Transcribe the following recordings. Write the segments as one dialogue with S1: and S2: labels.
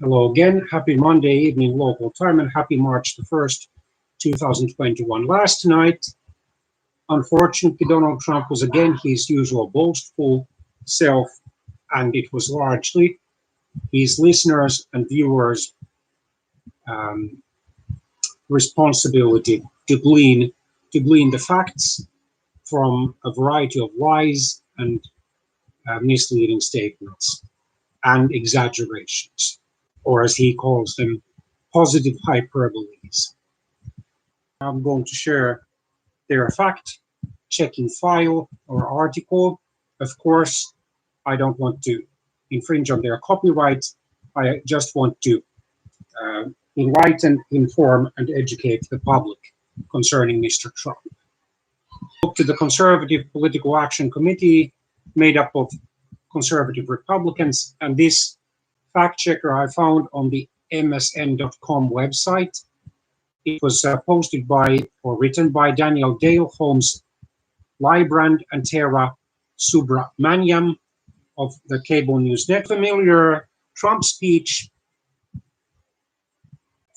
S1: Hello again. Happy Monday evening local time and happy March the 1st, 2021. Last night, unfortunately, Donald Trump was again his usual boastful self, and it was largely his listeners and viewers' responsibility to glean the facts from a variety of lies and misleading statements and exaggerations, or as he calls them, positive hyperboles. I'm going to share their fact-checking file or article. Of course, I don't want to infringe on their copyright. I just want to enlighten, inform, and educate the public concerning Mr. Trump. Up to the Conservative Political Action Committee, made up of conservative Republicans, and this fact checker I found on the msn.com website. It was posted by or written by Daniel Dale, Holmes Lybrand, and Tara Subramaniam of the cable news net. Familiar Trump speech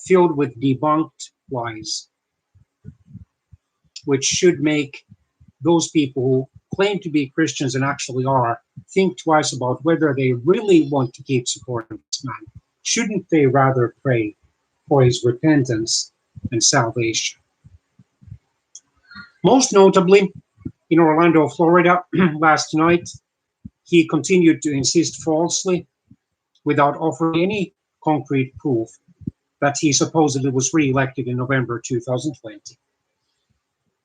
S1: filled with debunked lies, which should make those people who claim to be Christians and actually are think twice about whether they really want to keep supporting this man. Shouldn't they rather pray for his repentance and salvation? Most notably, in Orlando, Florida, last night, he continued to insist falsely, without offering any concrete proof, that he supposedly was re-elected in November 2020.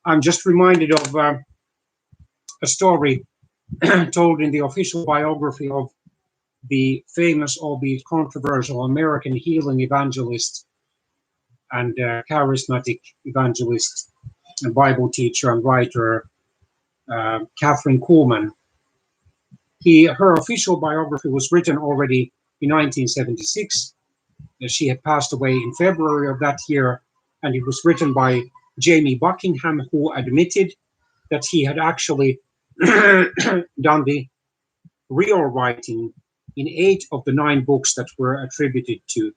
S1: I'm just reminded of a story told in the official biography of the famous, albeit controversial, American healing evangelist and charismatic evangelist and Bible teacher and writer, Catherine Kuhlman. Her official biography was written already in 1976. She had passed away in February of that year, and it was written by Jamie Buckingham, who admitted that he had actually done the real writing in 8 of the 9 books that were attributed to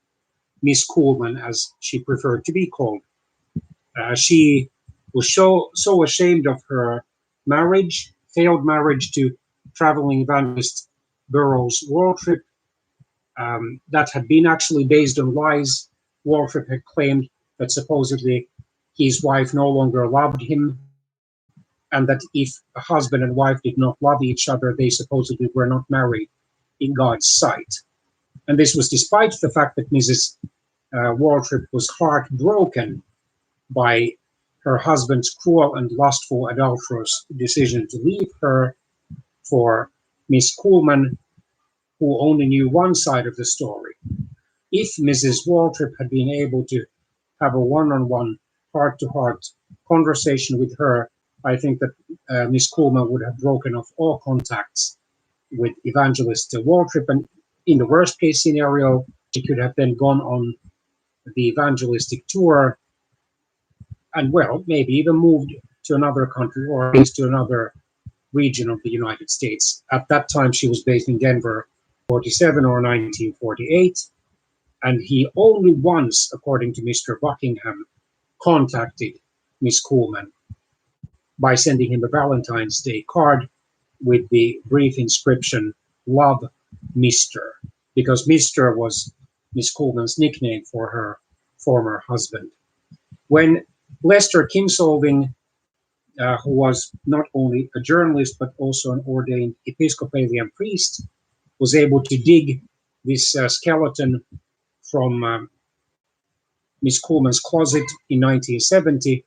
S1: Miss Kuhlman, as she preferred to be called. She was so ashamed of her failed marriage to traveling evangelist Burroughs Waltrip, that had been actually based on lies. Waltrip had claimed that supposedly his wife no longer loved him, and that if a husband and wife did not love each other, they supposedly were not married in God's sight. And this was despite the fact that Mrs. Waltrip was heartbroken by her husband's cruel and lustful, adulterous decision to leave her for Miss Kuhlman, who only knew one side of the story. If Mrs. Waltrip had been able to have a one-on-one, heart-to-heart conversation with her, I think that Miss Kuhlman would have broken off all contacts with Evangelist Waltrip, and in the worst-case scenario, she could have then gone on the evangelistic tour and, well, maybe even moved to another country or at least to another region of the United States. At that time, she was based in Denver, 47 or 1948, and he only once, according to Mr. Buckingham, contacted Miss Kuhlman by sending him a Valentine's Day card with the brief inscription, "Love, Mr.," because Mr. was Miss Kuhlman's nickname for her former husband. When Lester Kinsolving, who was not only a journalist but also an ordained Episcopalian priest, was able to dig this skeleton from Miss Kuhlman's closet in 1970,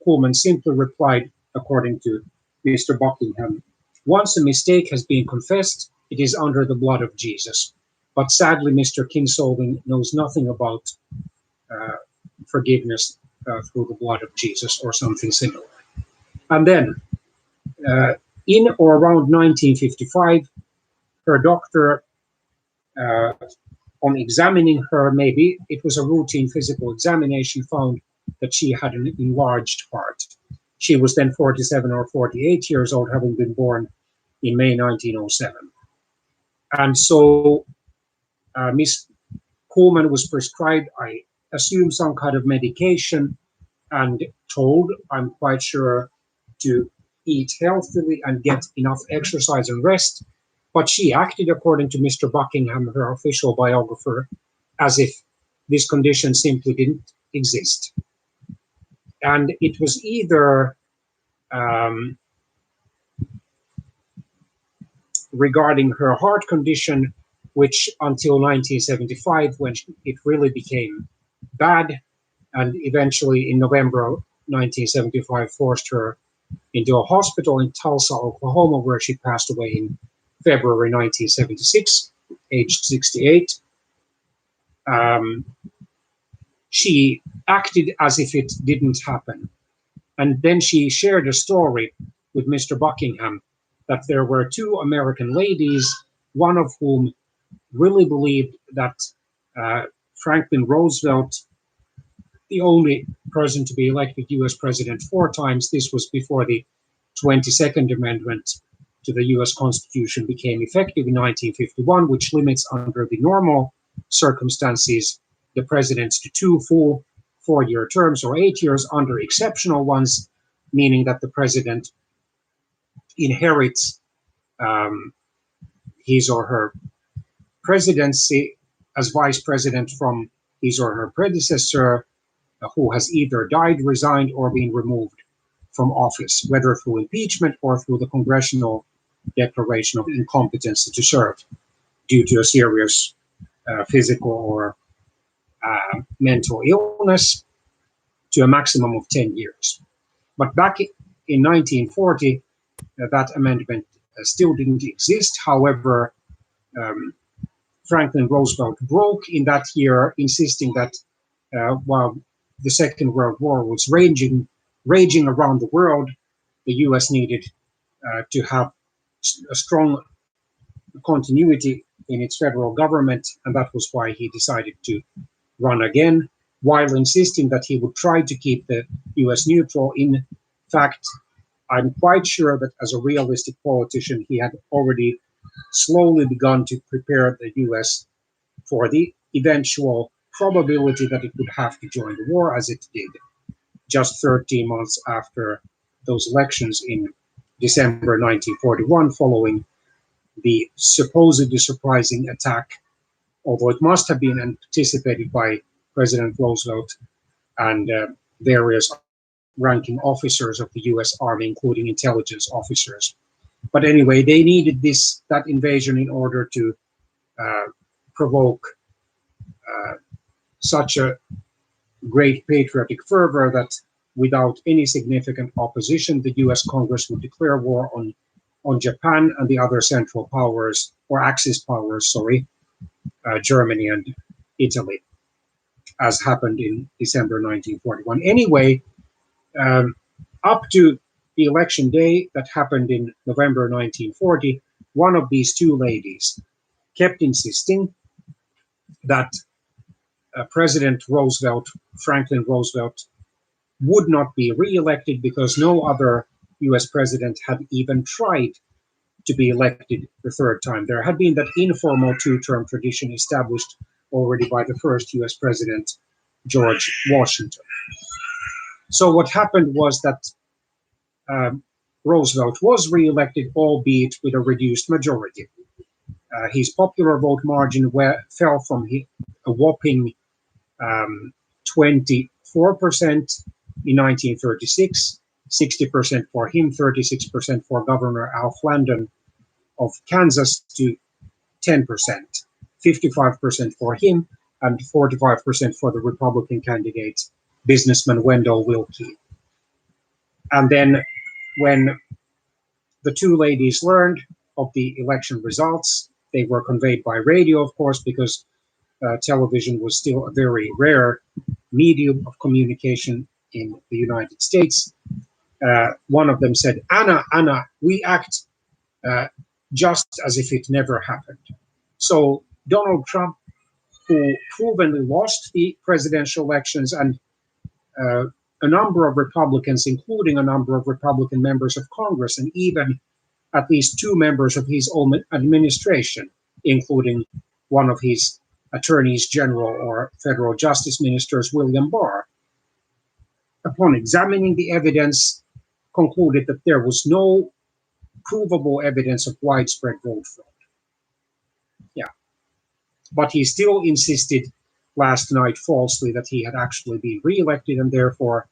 S1: Kuhlman simply replied, according to Mr. Buckingham, "Once a mistake has been confessed, it is under the blood of Jesus." But sadly, Mr. Kinsolving knows nothing about forgiveness through the blood of Jesus or something similar. And then, in or around 1955, her doctor, on examining her, maybe it was a routine physical examination, found that she had an enlarged heart. She was then 47 or 48 years old, having been born in May 1907. And so Miss Koolman was prescribed, I assume, some kind of medication and told, I'm quite sure, to eat healthily and get enough exercise and rest. But she acted, according to Mr. Buckingham, her official biographer, as if this condition simply didn't exist. And it was either regarding her heart condition, which until 1975, when it really became bad, and eventually in November of 1975 forced her into a hospital in Tulsa, Oklahoma, where she passed away in February 1976, aged 68. She acted as if it didn't happen. And then she shared a story with Mr. Buckingham that there were two American ladies, one of whom really believed that Franklin Roosevelt, the only person to be elected US president 4 times, this was before the 22nd Amendment to the US Constitution became effective in 1951, which limits under the normal circumstances the presidents to 2 full 4-year terms or 8 years, under exceptional ones, meaning that the president inherits his or her presidency as vice president from his or her predecessor, who has either died, resigned, or been removed from office, whether through impeachment or through the congressional declaration of incompetence to serve due to a serious physical or mental illness, to a maximum of 10 years. But back in 1940, that amendment still didn't exist. However, Franklin Roosevelt broke in that year, insisting that while the Second World War was raging around the world, the US needed to have a strong continuity in its federal government, and that was why he decided to run again, while insisting that he would try to keep the US neutral. In fact, I'm quite sure that as a realistic politician, he had already slowly begun to prepare the US for the eventual probability that it would have to join the war, as it did, just 13 months after those elections in December 1941, following the supposedly surprising attack, although it must have been anticipated by President Roosevelt and various ranking officers of the US Army, including intelligence officers. But anyway, they needed that invasion in order to provoke such a great patriotic fervor that without any significant opposition, the US Congress would declare war on Japan and the other Central Powers, or Axis powers, Germany and Italy, as happened in December 1941. Anyway, up to the election day that happened in November 1940, one of these two ladies kept insisting that President Roosevelt, Franklin Roosevelt, would not be re-elected because no other US president had even tried to be elected the third time. There had been that informal 2-term tradition established already by the first US president, George Washington. So what happened was that Roosevelt was re-elected, albeit with a reduced majority. His popular vote margin fell from a whopping 24% in 1936, 60% for him, 36% for Governor Alf Landon of Kansas, to 10%, 55% for him, and 45% for the Republican candidate, businessman Wendell Willkie. And then when the two ladies learned of the election results, they were conveyed by radio, of course, because television was still a very rare medium of communication in the United States. One of them said, Anna, we act just as if it never happened. So Donald Trump, who provenly lost the presidential elections, and a number of Republicans, including a number of Republican members of Congress, and even at least 2 members of his own administration, including one of his attorneys general or federal justice ministers William Barr, upon examining the evidence, concluded that there was no provable evidence of widespread vote fraud. Yeah. But he still insisted last night falsely that he had actually been re-elected and therefore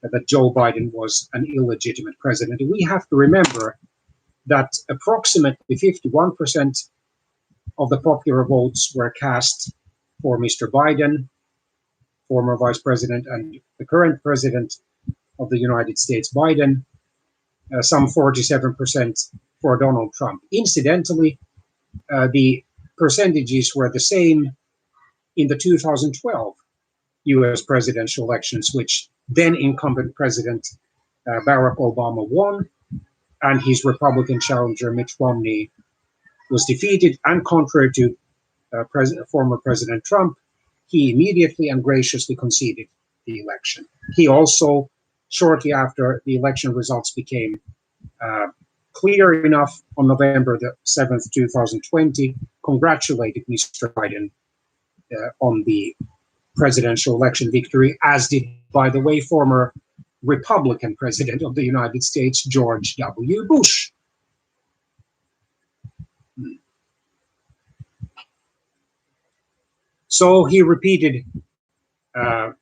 S1: that Joe Biden was an illegitimate president. And we have to remember that approximately 51% of the popular votes were cast for Mr. Biden, former vice president, and the current president of the United States, Biden, some 47% for Donald Trump. Incidentally, the percentages were the same in the 2012 US presidential elections, which then incumbent President Barack Obama won, and his Republican challenger Mitt Romney was defeated. And contrary to former President Trump, he immediately and graciously conceded the election. He also, shortly after the election results became clear enough, on November the 7th, 2020, congratulated Mr. Biden on the presidential election victory, as did, by the way, former Republican president of the United States, George W. Bush. So he repeated a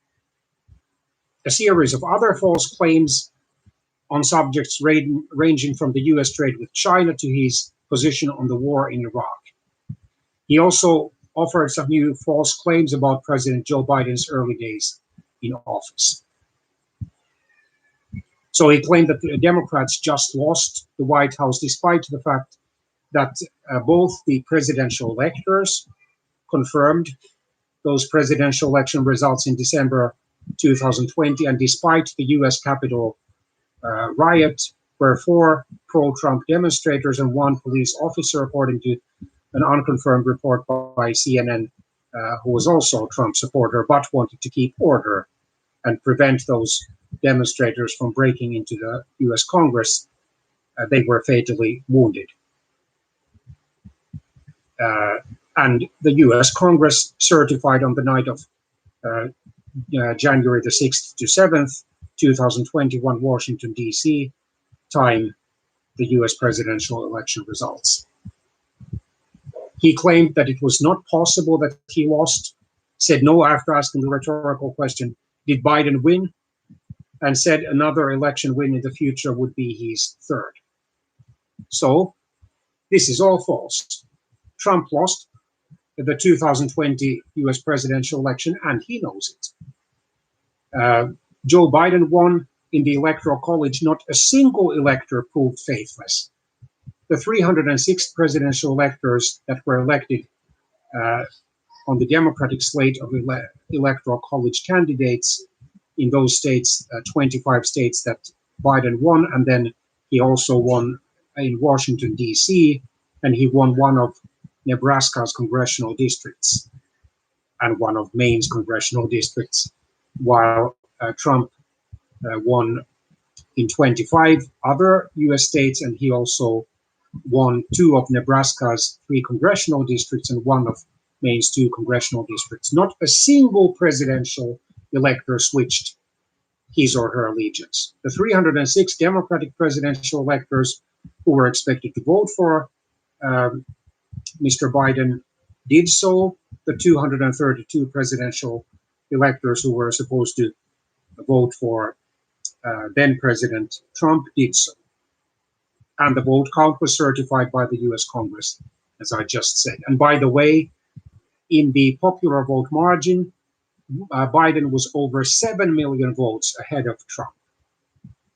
S1: series of other false claims on subjects ranging from the US trade with China to his position on the war in Iraq. He also offered some new false claims about President Joe Biden's early days in office. So he claimed that the Democrats just lost the White House, despite the fact that both the presidential electors confirmed those presidential election results in December 2020, and despite the US Capitol riot, where 4 pro-Trump demonstrators and 1 police officer, according to an unconfirmed report by CNN, who was also a Trump supporter, but wanted to keep order and prevent those demonstrators from breaking into the US Congress, they were fatally wounded. And the US Congress certified on the night of January the 6th to 7th, 2021, Washington, D.C. time, the US presidential election results. He claimed that it was not possible that he lost, said no after asking the rhetorical question, did Biden win? And said another election win in the future would be his third. So this is all false. Trump lost the 2020 US presidential election, and he knows it. Joe Biden won in the Electoral College. Not a single elector proved faithless. The 306 presidential electors that were elected on the Democratic slate of Electoral College candidates in those states, 25 states that Biden won, and then he also won in Washington, D.C., and he won one of Nebraska's congressional districts and one of Maine's congressional districts, while Trump won in 25 other U.S. states, and he also won 2 of Nebraska's 3 congressional districts and 1 of Maine's 2 congressional districts. Not a single presidential elector switched his or her allegiance. The 306 Democratic presidential electors who were expected to vote for Mr. Biden did so. The 232 presidential electors who were supposed to vote for then President Trump did so. And the vote count was certified by the US Congress, as I just said. And by the way, in the popular vote margin, Biden was over 7 million votes ahead of Trump.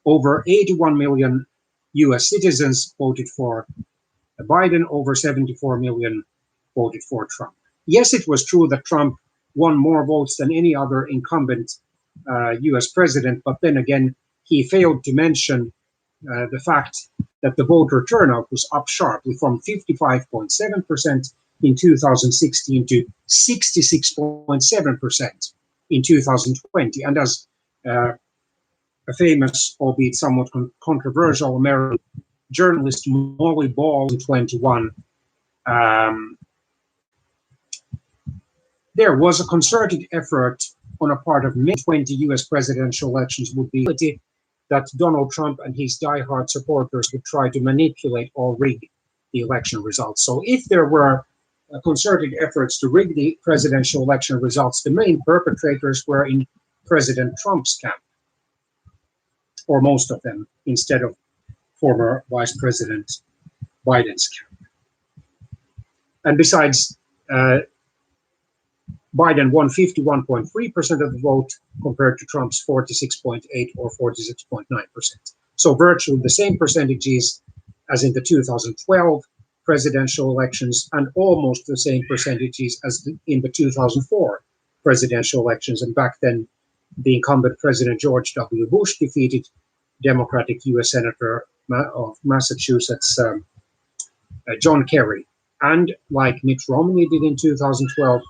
S1: Over 81 million US citizens voted for Biden, over 74 million voted for Trump. Yes, it was true that Trump won more votes than any other incumbent US president, but then again, he failed to mention the fact that the voter turnout was up sharply from 55.7% in 2016 to 66.7% in 2020. And as a famous, albeit somewhat controversial American journalist, Molly Ball in 21 there was a concerted effort on a part of many 20 US presidential elections would be that Donald Trump and his diehard supporters would try to manipulate or rig the election results. So if there were concerted efforts to rig the presidential election results, the main perpetrators were in President Trump's camp, or most of them, instead of former Vice President Biden's camp. And besides, Biden won 51.3% of the vote compared to Trump's 46.8 or 46.9%. So virtually the same percentages as in the 2012 presidential elections and almost the same percentages as in the 2004 presidential elections. And back then, the incumbent President George W. Bush defeated Democratic U.S. Senator of Massachusetts, John Kerry. And like Mitt Romney did in 2012,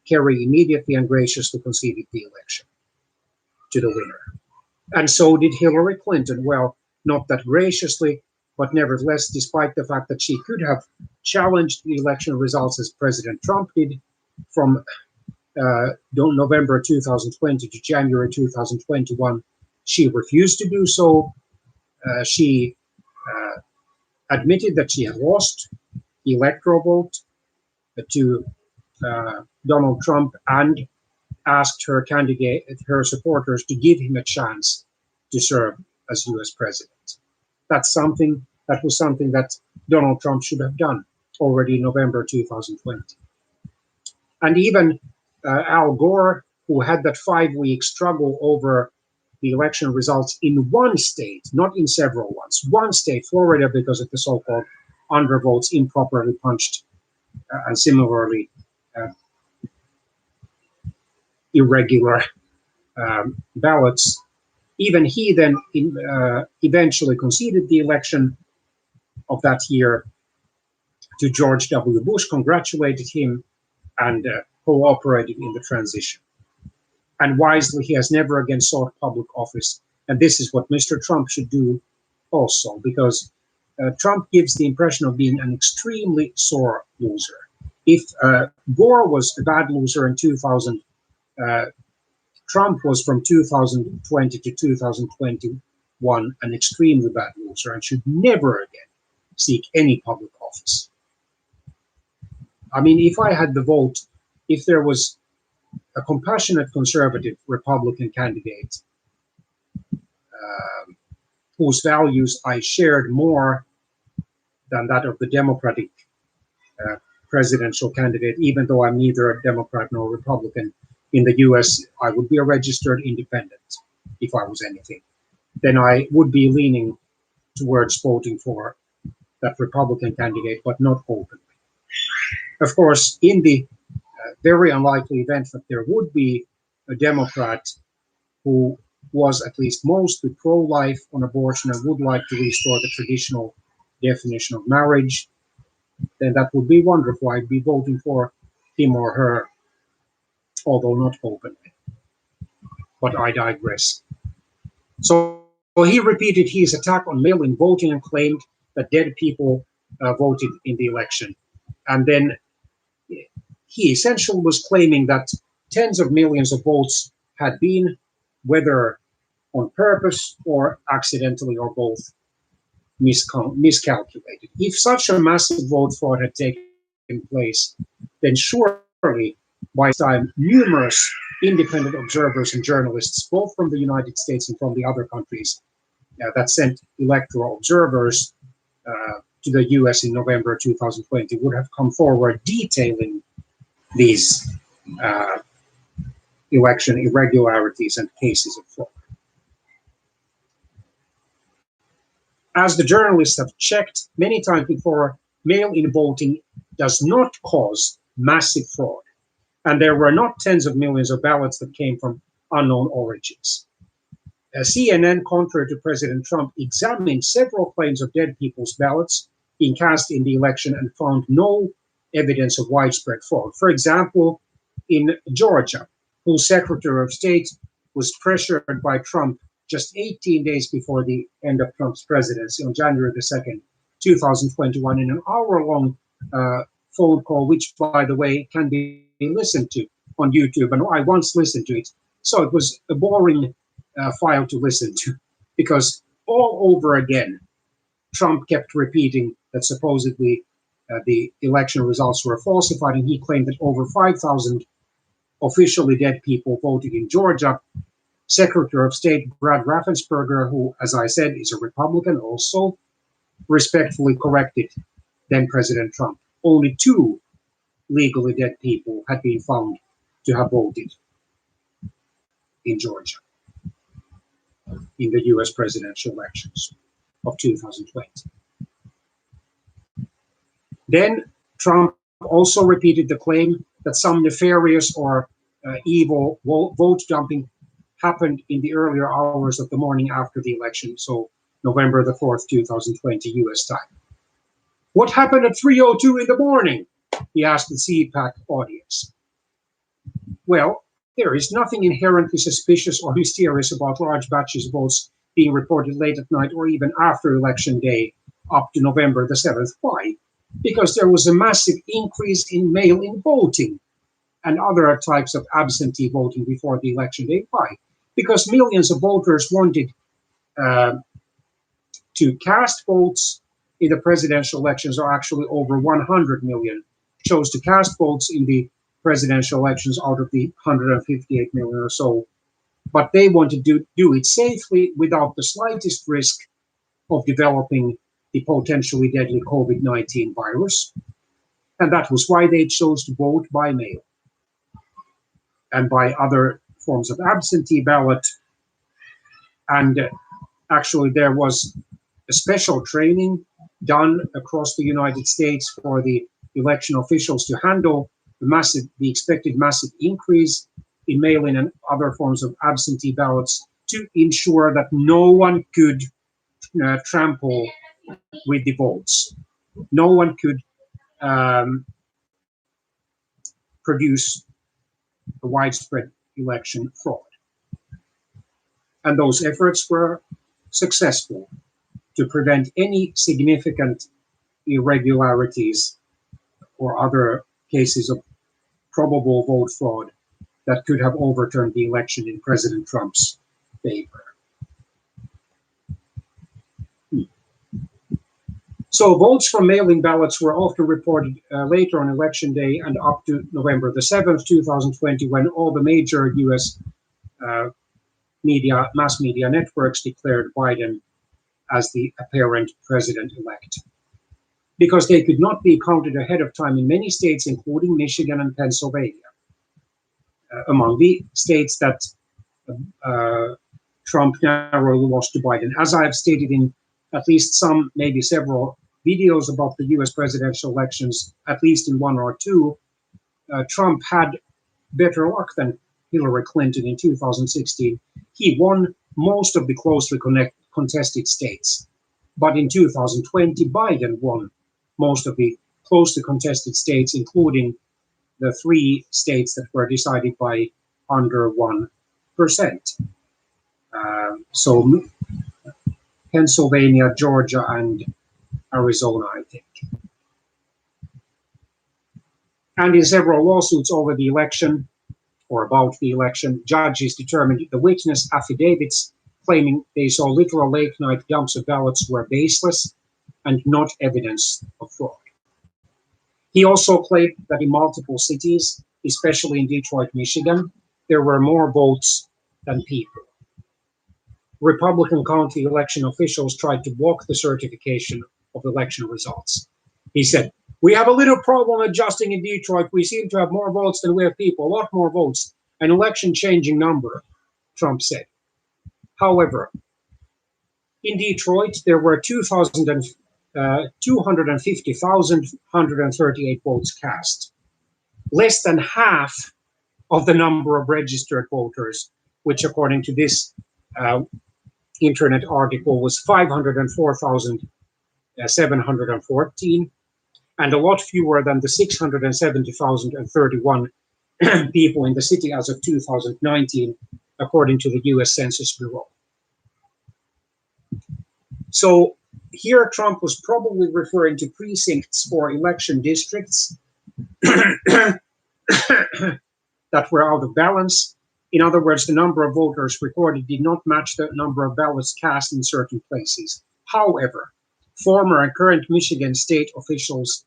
S1: Kerry immediately and graciously conceded the election to the winner. And so did Hillary Clinton. Well, not that graciously, but nevertheless, despite the fact that she could have challenged the election results as President Trump did from November 2020 to January 2021, she refused to do so. She admitted that she had lost the electoral vote to Donald Trump and asked her supporters to give him a chance to serve as U.S. president. That was something that Donald Trump should have done already in November 2020. And even Al Gore, who had that 5-week struggle over the election results in one state, not in several ones, one state, Florida, because of the so-called undervotes, improperly punched, and similarly irregular ballots. Even he then eventually conceded the election of that year to George W. Bush, congratulated him, and cooperated in the transition. And wisely, he has never again sought public office. And this is what Mr. Trump should do also, because Trump gives the impression of being an extremely sore loser. If Gore was a bad loser in 2000, Trump was from 2020 to 2021 an extremely bad loser and should never again seek any public office. I mean, if I had the vote, if there was a compassionate conservative Republican candidate whose values I shared more than that of the Democratic presidential candidate, even though I'm neither a Democrat nor Republican, in the US, I would be a registered independent if I was anything. Then I would be leaning towards voting for that Republican candidate, but not openly. Of course, in the very unlikely event that there would be a Democrat who was at least mostly pro-life on abortion and would like to restore the traditional definition of marriage, then that would be wonderful. I'd be voting for him or her, although not openly. But I digress. So he repeated his attack on mail-in voting and claimed that dead people voted in the election. And then he essentially was claiming that tens of millions of votes had been, whether on purpose or accidentally or both, miscalculated. If such a massive vote fraud had taken place, then surely by this time numerous independent observers and journalists, both from the United States and from the other countries that sent electoral observers to the US in November 2020, would have come forward detailing these election irregularities and cases of fraud. As the journalists have checked many times before, mail-in voting does not cause massive fraud. And there were not tens of millions of ballots that came from unknown origins. CNN, contrary to President Trump, examined several claims of dead people's ballots being cast in the election and found no evidence of widespread fraud. For example, in Georgia, whose Secretary of State was pressured by Trump just 18 days before the end of Trump's presidency on January the 2nd, 2021, in an hour-long phone call, which, by the way, can be listened to on YouTube, and I once listened to it. So it was a boring file to listen to, because all over again, Trump kept repeating that supposedly the election results were falsified, and he claimed that over 5,000 officially dead people voted in Georgia. Secretary of State Brad Raffensperger, who, as I said, is a Republican, also respectfully corrected then President Trump. Only 2 legally dead people had been found to have voted in Georgia in the US presidential elections of 2020. Then Trump also repeated the claim that some nefarious or evil vote dumping happened in the earlier hours of the morning after the election, so November the 4th, 2020 US time. What happened at 3:02 in the morning? He asked the CPAC audience. Well, there is nothing inherently suspicious or mysterious about large batches of votes being reported late at night or even after election day up to November the 7th. Why? Because there was a massive increase in mail-in voting and other types of absentee voting before the election day. Why? Because millions of voters wanted to cast votes in the presidential elections, or actually over 100 million chose to cast votes in the presidential elections out of the 158 million or so. But they wanted to do it safely without the slightest risk of developing the potentially deadly COVID-19 virus. And that was why they chose to vote by mail and by other forms of absentee ballot. And actually, there was a special training done across the United States for the election officials to handle the expected massive increase in mail-in and other forms of absentee ballots, to ensure that no one could trample with the votes. No one could produce a widespread election fraud. And those efforts were successful to prevent any significant irregularities or other cases of probable vote fraud that could have overturned the election in President Trump's favor. So votes from mail-in ballots were often reported later on election day and up to November the 7th, 2020, when all the major US mass media networks declared Biden as the apparent president-elect, because they could not be counted ahead of time in many states, including Michigan and Pennsylvania, among the states that Trump narrowly lost to Biden. As I have stated in at least some, maybe several videos about the US presidential elections, at least in 1 or 2, Trump had better luck than Hillary Clinton in 2016. He won most of the closely contested states. But in 2020, Biden won most of the closely contested states, including the 3 states that were decided by under 1%. So Pennsylvania, Georgia, and Arizona, I think. And in several lawsuits over the election, or about the election, judges determined the witness affidavits claiming they saw literal late-night dumps of ballots were baseless and not evidence of fraud. He also claimed that in multiple cities, especially in Detroit, Michigan, there were more votes than people. Republican county election officials tried to block the certification of election results. He said, "We have a little problem adjusting in Detroit. We seem to have more votes than we have people, a lot more votes, an election-changing number," Trump said. However, in Detroit, there were 250,138 votes cast, less than half of the number of registered voters, which according to this internet article was 504,714, and a lot fewer than the 670,031 people in the city as of 2019, according to the US Census Bureau. So here Trump was probably referring to precincts or election districts that were out of balance. In other words, the number of voters recorded did not match the number of ballots cast in certain places. However, former and current Michigan state officials,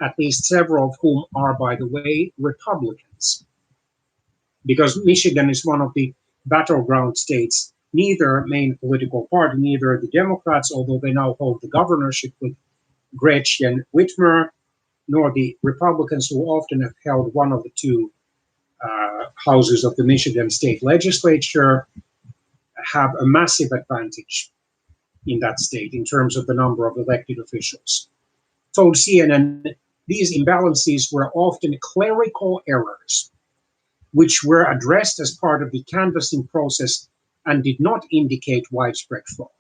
S1: at least several of whom are, by the way, Republicans, because Michigan is one of the battleground states, neither main political party, neither the Democrats, although they now hold the governorship with Gretchen Whitmer, nor the Republicans, who often have held one of the two houses of the Michigan state legislature, have a massive advantage in that state in terms of the number of elected officials. Told CNN, these imbalances were often clerical errors, which were addressed as part of the canvassing process and did not indicate widespread fraud.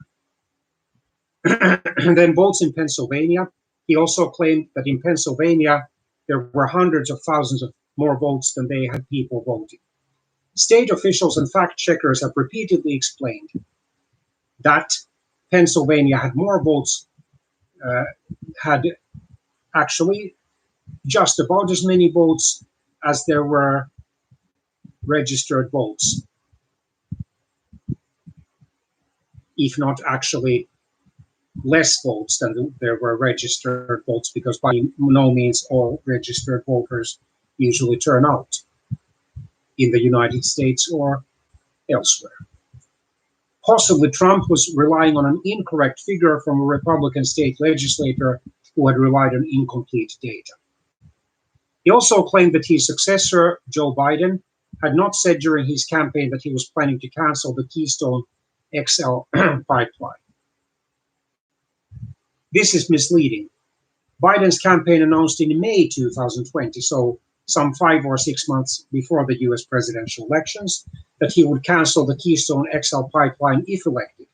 S1: And then votes in Pennsylvania. He also claimed that in Pennsylvania, there were hundreds of thousands of more votes than they had people voting. State officials and fact checkers have repeatedly explained that Pennsylvania had more votes, had actually just about as many votes as there were registered votes, if not actually less votes than there were registered votes, because by no means all registered voters usually turn out in the United States or elsewhere. Possibly Trump was relying on an incorrect figure from a Republican state legislator who had relied on incomplete data. He also claimed that his successor, Joe Biden, had not said during his campaign that he was planning to cancel the Keystone XL pipeline. This is misleading. Biden's campaign announced in May 2020, so some 5 or 6 months before the US presidential elections, that he would cancel the Keystone XL pipeline if elected.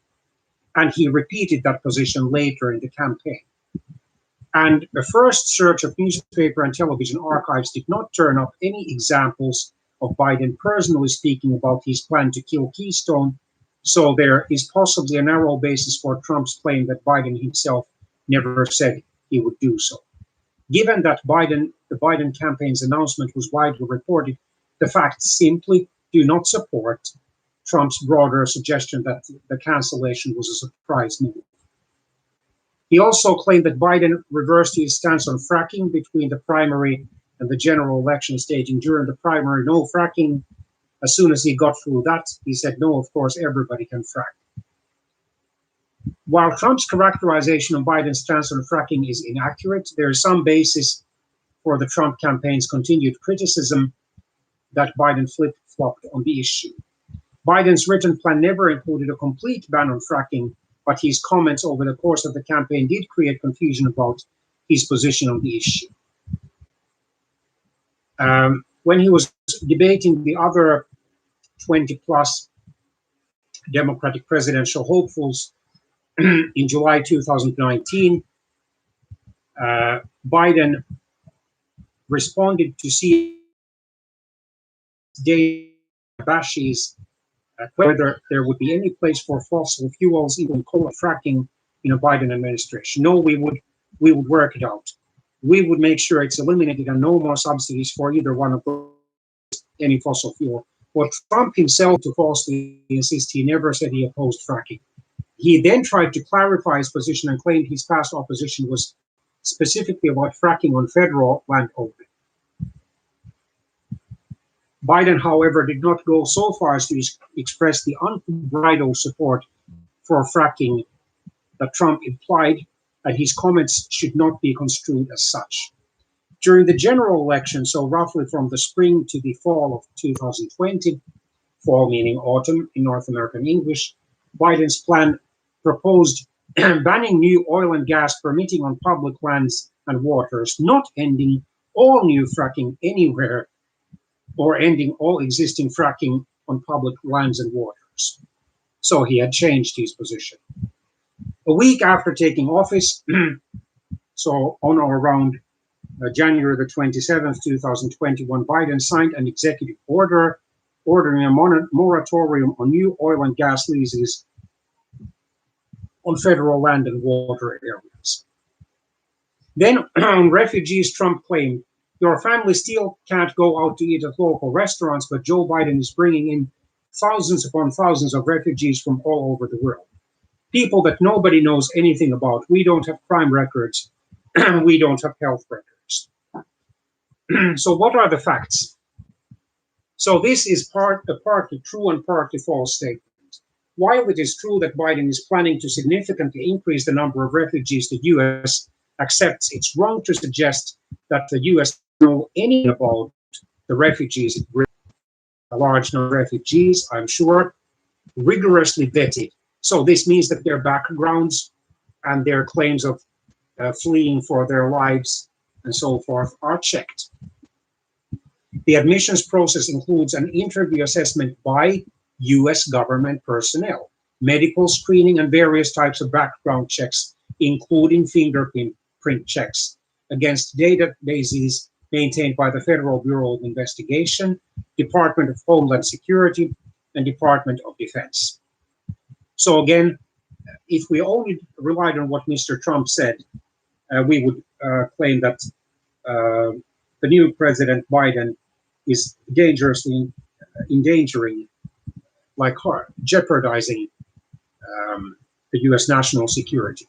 S1: And he repeated that position later in the campaign. And a first search of newspaper and television archives did not turn up any examples of Biden personally speaking about his plan to kill Keystone, so there is possibly a narrow basis for Trump's claim that Biden himself never said he would do so. Given that the Biden campaign's announcement was widely reported, the facts simply do not support Trump's broader suggestion that the cancellation was a surprise move. He also claimed that Biden reversed his stance on fracking between the primary and the general election, stating during the primary, no fracking. As soon as he got through that, he said, no, of course, everybody can frack. While Trump's characterization of Biden's stance on fracking is inaccurate, there is some basis for the Trump campaign's continued criticism that Biden flip-flopped on the issue. Biden's written plan never included a complete ban on fracking, but his comments over the course of the campaign did create confusion about his position on the issue. When he was debating the other 20-plus Democratic presidential hopefuls in July 2019, Biden responded to Dave Bashi's whether there would be any place for fossil fuels, even coal fracking, in a Biden administration. No, we would work it out. We would make sure it's eliminated and no more subsidies for either one of those, any fossil fuel. What Trump himself to falsely insist he never said he opposed fracking. He then tried to clarify his position and claimed his past opposition was specifically about fracking on federal land only. Biden, however, did not go so far as to express the unbridled support for fracking that Trump implied, and his comments should not be construed as such. During the general election, so roughly from the spring to the fall of 2020, fall meaning autumn in North American English, Biden's plan proposed banning new oil and gas permitting on public lands and waters, not ending all new fracking anywhere or ending all existing fracking on public lands and waters. So he had changed his position. A week after taking office, so on or around January the 27th, 2021, Biden signed an executive order ordering a moratorium on new oil and gas leases on federal land and water areas. Then on refugees, Trump claimed Your family still can't go out to eat at local restaurants, but Joe Biden is bringing in thousands upon thousands of refugees from all over the world. People that nobody knows anything about. We don't have crime records. We don't have health records. So what are the facts? So this is partly true and partly false statement. While it is true that Biden is planning to significantly increase the number of refugees the U.S. accepts, it's wrong to suggest that the U.S. know anything about the refugees it brings. A large number of refugees, I'm sure, rigorously vetted. So this means that their backgrounds and their claims of fleeing for their lives and so forth are checked. The admissions process includes an interview assessment by US government personnel, medical screening, and various types of background checks, including fingerprint checks against databases maintained by the Federal Bureau of Investigation, Department of Homeland Security, and Department of Defense. So again, if we only relied on what Mr. Trump said, we would claim that the new President Biden is dangerously endangering, like jeopardizing the US national security.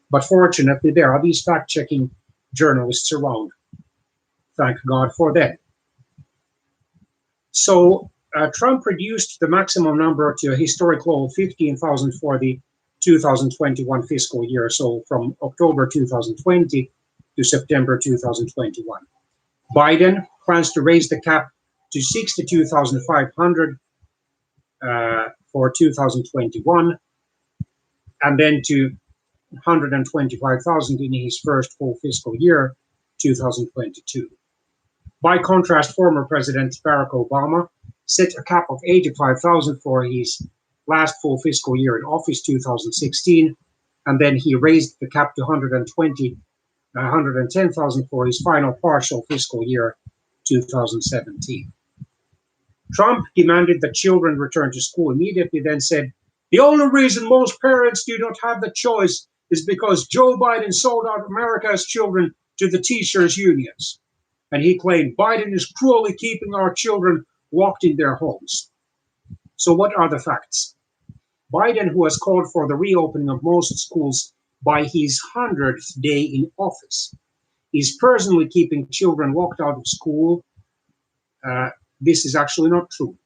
S1: But fortunately, there are these fact-checking journalists around. Thank God for them. So Trump reduced the maximum number to a historic low of 15,000 for the 2021 fiscal year, so from October 2020 to September 2021. Biden plans to raise the cap to 62,500 for 2021, and then to 125,000 in his first full fiscal year, 2022. By contrast, former President Barack Obama set a cap of 85,000 for his last full fiscal year in office, 2016, and then he raised the cap to 110,000 for his final partial fiscal year, 2017. Trump demanded that children return to school immediately, then said, "The only reason most parents do not have the choice is because Joe Biden sold out America's children to the teachers' unions." And he claimed Biden is cruelly keeping our children locked in their homes. So what are the facts? Biden, who has called for the reopening of most schools by his 100th day in office, is personally keeping children locked out of school. This is actually not true.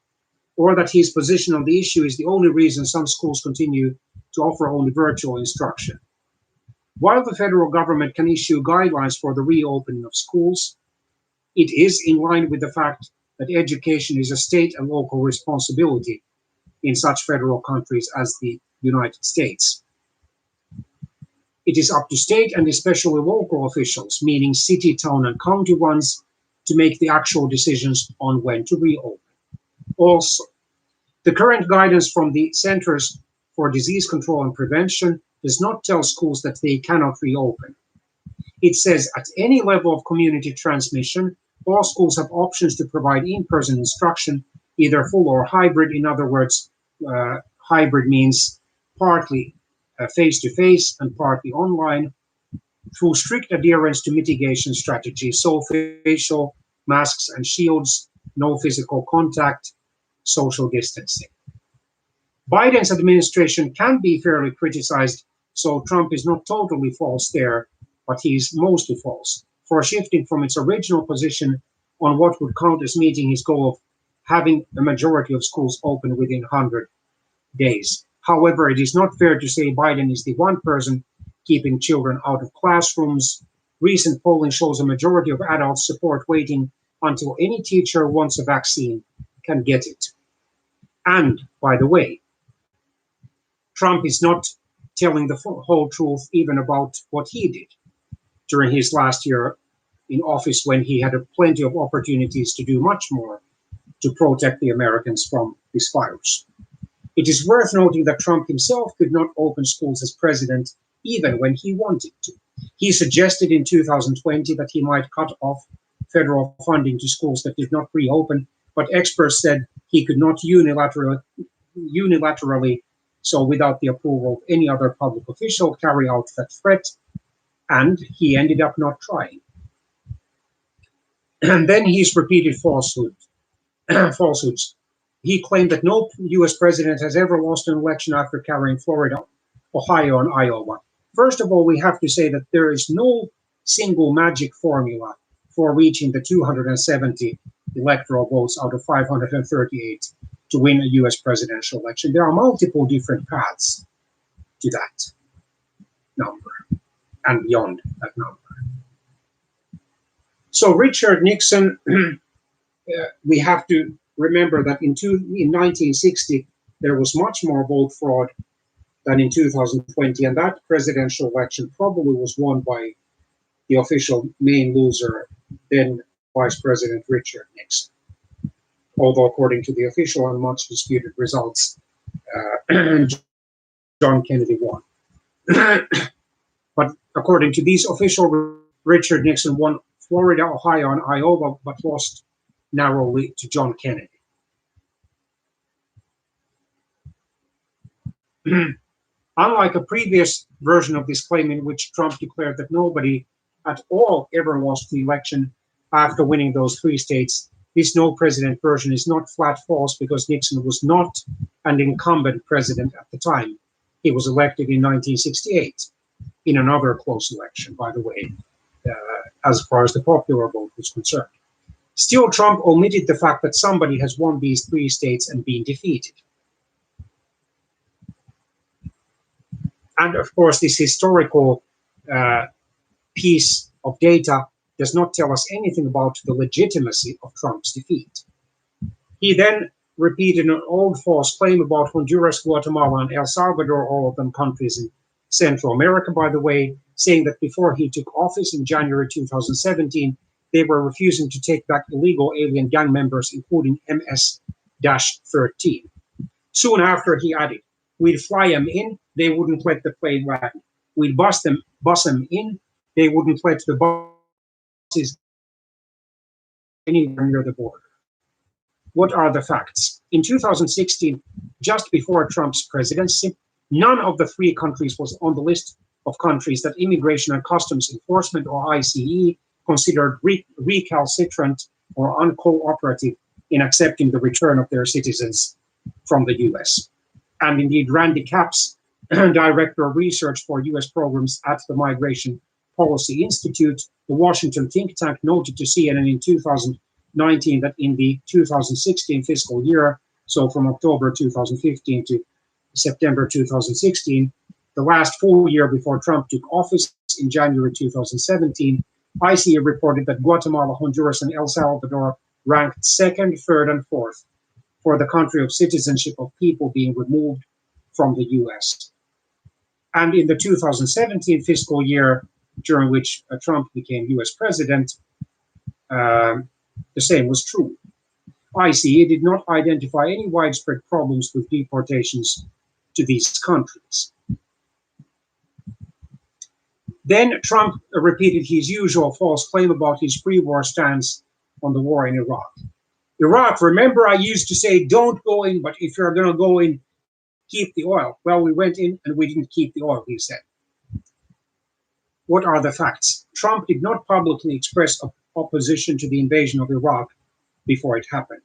S1: Or that his position on the issue is the only reason some schools continue to offer only virtual instruction. While the federal government can issue guidelines for the reopening of schools, it is in line with the fact that education is a state and local responsibility in such federal countries as the United States. It is up to state and especially local officials, meaning city, town, and county ones, to make the actual decisions on when to reopen. Also, the current guidance from the Centers for Disease Control and Prevention does not tell schools that they cannot reopen. It says at any level of community transmission, all schools have options to provide in-person instruction, either full or hybrid. In other words, hybrid means partly face-to-face and partly online, through strict adherence to mitigation strategies, so facial masks and shields, no physical contact, social distancing. Biden's administration can be fairly criticized, so Trump is not totally false there, but he's mostly false, for shifting from its original position on what would count as meeting his goal of having a majority of schools open within 100 days. However, it is not fair to say Biden is the one person keeping children out of classrooms. Recent polling shows a majority of adults support waiting until any teacher who wants a vaccine can get it. And, by the way, Trump is not telling the whole truth even about what he did during his last year in office, when he had plenty of opportunities to do much more to protect the Americans from this virus. It is worth noting that Trump himself could not open schools as president even when he wanted to. He suggested in 2020 that he might cut off federal funding to schools that did not reopen, but experts said he could not unilaterally, so without the approval of any other public official, carry out that threat, and he ended up not trying. And then he's repeated falsehoods. He claimed that no US president has ever lost an election after carrying Florida, Ohio, and Iowa. First of all, we have to say that there is no single magic formula for reaching the 270 electoral votes out of 538 to win a US presidential election. There are multiple different paths to that number and beyond that number. So Richard Nixon, we have to remember that in 1960, there was much more vote fraud than in 2020, and that presidential election probably was won by the official main loser, then Vice President Richard Nixon. Although according to the official and much disputed results, John Kennedy won. But according to these official, Richard Nixon won Florida, Ohio, and Iowa, but lost narrowly to John Kennedy. Unlike a previous version of this claim in which Trump declared that nobody at all ever lost the election after winning those 3 states, this no president version is not flat false because Nixon was not an incumbent president at the time. He was elected in 1968 in another close election, by the way, as far as the popular vote was concerned. Still, Trump omitted the fact that somebody has won these 3 states and been defeated. And of course, this historical piece of data does not tell us anything about the legitimacy of Trump's defeat. He then repeated an old false claim about Honduras, Guatemala, and El Salvador, all of them countries in Central America, by the way, saying that before he took office in January 2017, they were refusing to take back illegal alien gang members, including MS-13. Soon after, he added, "We'd fly them in, they wouldn't let the plane land. We'd bus them in, they wouldn't let the buses anywhere near the border." What are the facts? In 2016, just before Trump's presidency, none of the 3 countries was on the list of countries that Immigration and Customs Enforcement, or ICE, considered recalcitrant or uncooperative in accepting the return of their citizens from the US. And indeed, Randy Capps, Director of Research for US programs at the Migration Policy Institute, the Washington think tank, noted to CNN in 2019 that in the 2016 fiscal year, so from October 2015 to September 2016, the last full year before Trump took office in January 2017, ICE reported that Guatemala, Honduras, and El Salvador ranked 2nd, 3rd, and 4th for the country of citizenship of people being removed from the US. And in the 2017 fiscal year, during which Trump became US president, the same was true. ICE did not identify any widespread problems with deportations to these countries. Then Trump repeated his usual false claim about his pre-war stance on the war in Iraq. Iraq, remember I used to say, don't go in, but if you're going to go in, keep the oil. Well, we went in and we didn't keep the oil, he said. What are the facts? Trump did not publicly express opposition to the invasion of Iraq before it happened.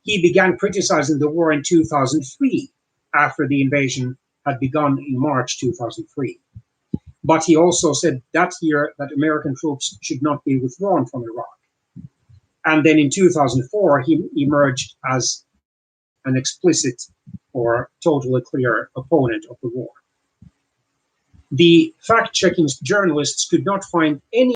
S1: He began criticizing the war in 2003, after the invasion had begun in March 2003. But he also said that year that American troops should not be withdrawn from Iraq. And then in 2004, he emerged as an explicit or totally clear opponent of the war. The fact-checking journalists could not find any